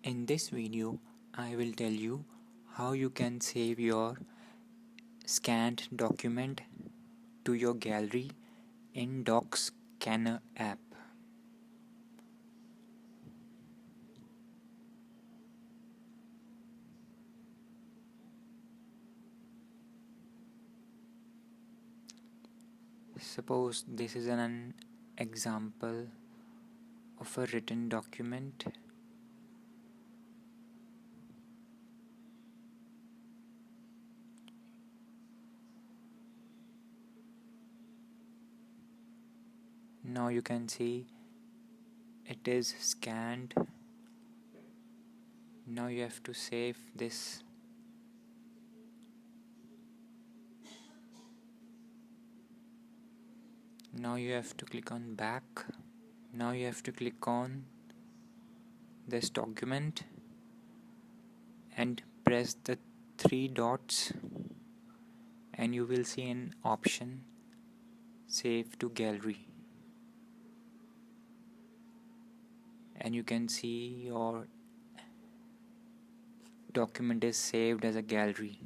In this video, I will tell you how you can save your scanned document to your gallery in Docs Scanner app. Suppose this is an example of a written document. Now you can see it is scanned. Now you have to save this. Now you have to click on back. Now you have to click on this document and press the three dots, and you will see an option save to gallery, and you can see your document is saved as a gallery.